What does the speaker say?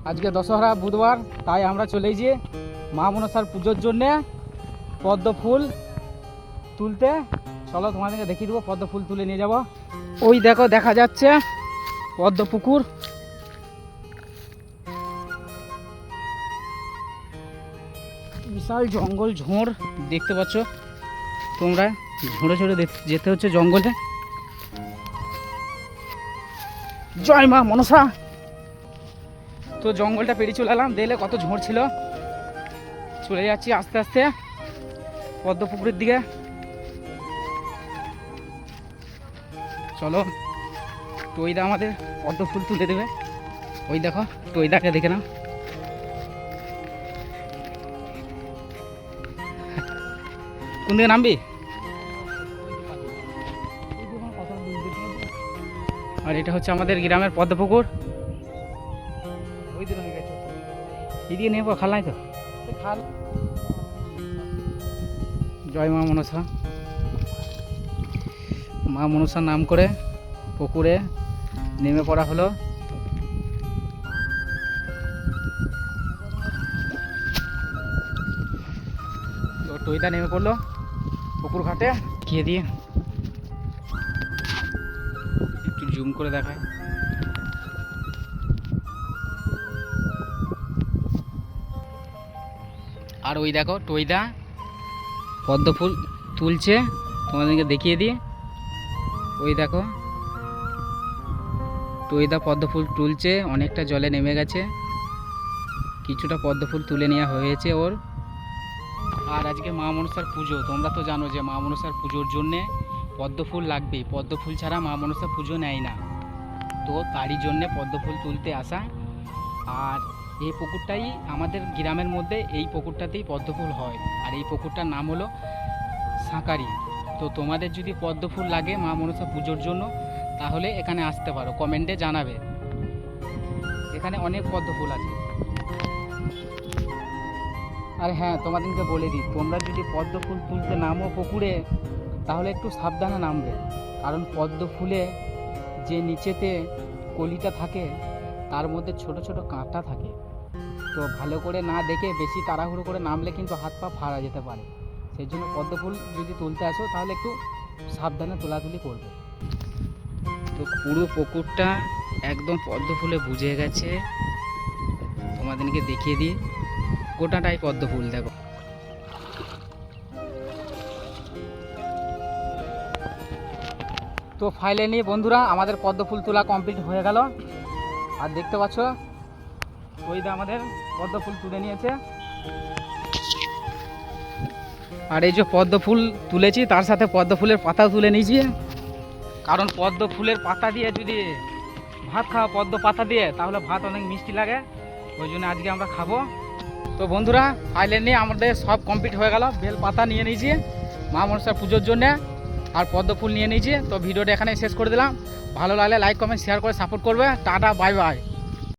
আজকে দশহরা বুধবার, তাই আমরা চলে গিয়ে মা মনসার পুজোর জন্যে পদ্ম ফুল তুলতে। চলো তোমাদেরকে দেখিয়ে দেবো, পদ্ম ফুল তুলে নিয়ে যাব। ওই দেখো দেখা যাচ্ছে পদ্ম পুকুর। বিশাল জঙ্গল ঝোড় দেখতে পাচ্ছ তোমরা, ঝোড়ে ঝোড়ে যেতে হচ্ছে জঙ্গলে। জয় মা মনসা। তো জঙ্গলটা পেরিয়ে চলে এলাম, দেখলে কত ঝোড় ছিল। চলে যাচ্ছি আস্তে আস্তে পদ্ম পুকুরের দিকে। চলো, টইদা আমাদের পদ্ম ফুল তুলে দেবে। ওই দেখো টইদাকে দেখে নাও। কোন দিকে নামবি? আর এটা হচ্ছে আমাদের গ্রামের পদ্ম পুকুর। এদিকে নেবো, খাল নাই তো। জয় মা মনসা। মা মনসার নাম করে পুকুরে নেমে পড়া হলো। তো টইদা নেমে পড়লো পুকুর ঘাটে। গিয়ে দিয়ে একটু জুম করে দেখায়। আর ওই দেখো টইদা পদ্ম ফুল তুলছে, তোমাদেরকে দেখিয়ে দিয়ে। ওই দেখো টইদা পদ্ম ফুল তুলছে, অনেকটা জলে নেমে গেছে, কিছুটা পদ্ম ফুল তুলে নেওয়া হয়েছে ওর। আর আজকে মা মনসার পুজো, তোমরা তো জানো যে মা মনসার পুজোর জন্যে পদ্ম ফুল লাগবেই, পদ্ম ফুল ছাড়া মা মনসা পুজো নেয় না। তো তারই জন্যে পদ্ম ফুল তুলতে আসা। আর এই পুকুরটাই আমাদের গ্রামের মধ্যে, এই পুকুরটাতেই পদ্ম ফুল হয়। আর এই পুকুরটার নাম হলো সাঁকারি। তো তোমাদের যদি পদ্ম ফুল লাগে মা মনসা পুজোর জন্য, তাহলে এখানে আসতে পারো, কমেন্টে জানাবে। এখানে অনেক পদ্ম ফুল আছে। আর হ্যাঁ, তোমাদেরকে বলে দিই, তোমরা যদি পদ্ম ফুল তুলতে নামো পুকুরে, তাহলে একটু সাবধানে নামবে। কারণ পদ্ম ফুলে যে নিচেতে কলিটা থাকে, তার মধ্যে ছোট ছোট কাঁটা থাকে। তো ভালো করে না দেখে বেশি তাড়াহুড়ো করে নামলে কিন্তু হাত পা ফাড়া যেতে পারে। সেই জন্য পদ্ম ফুল যদি তুলতে আসো, তাহলে একটু সাবধানে তোলাতুলি করবে। তো পুরো পুকুরটা একদম পদ্ম ফুলে বুঝে গেছে। তোমাদেরকে দেখিয়ে দিই, গোটাটাই পদ্ম ফুল দেখো। তো ফাইনালি বন্ধুরা, আমাদের পদ্ম ফুল তোলা কমপ্লিট হয়ে গেল। আর দেখতে পাচ্ছ ওইদা আমাদের পদ্ম ফুল তুলে নিয়েছে। আর এই যে পদ্ম ফুল তুলেছি, তার সাথে পদ্ম ফুলের পাতাও তুলে নিয়েছি। কারণ পদ্ম ফুলের পাতা দিয়ে যদি ভাত খাওয়া, পদ্ম পাতা দিয়ে, তাহলে ভাত অনেক মিষ্টি লাগে। ওই জন্য আজকে আমরা খাবো। তো বন্ধুরা ফাইনালি আমাদের সব কমপ্লিট হয়ে গেল। বেল পাতা নিয়ে নিয়েছি মা মনসার পুজোর জন্যে, আর পদ্ম ফুল নিয়ে নিয়েছি। তো ভিডিওটা এখানে শেষ করে দিলাম। ভালো লাগলে লাইক কমেন্ট শেয়ার করে সাপোর্ট করবে। Tata, bye bye.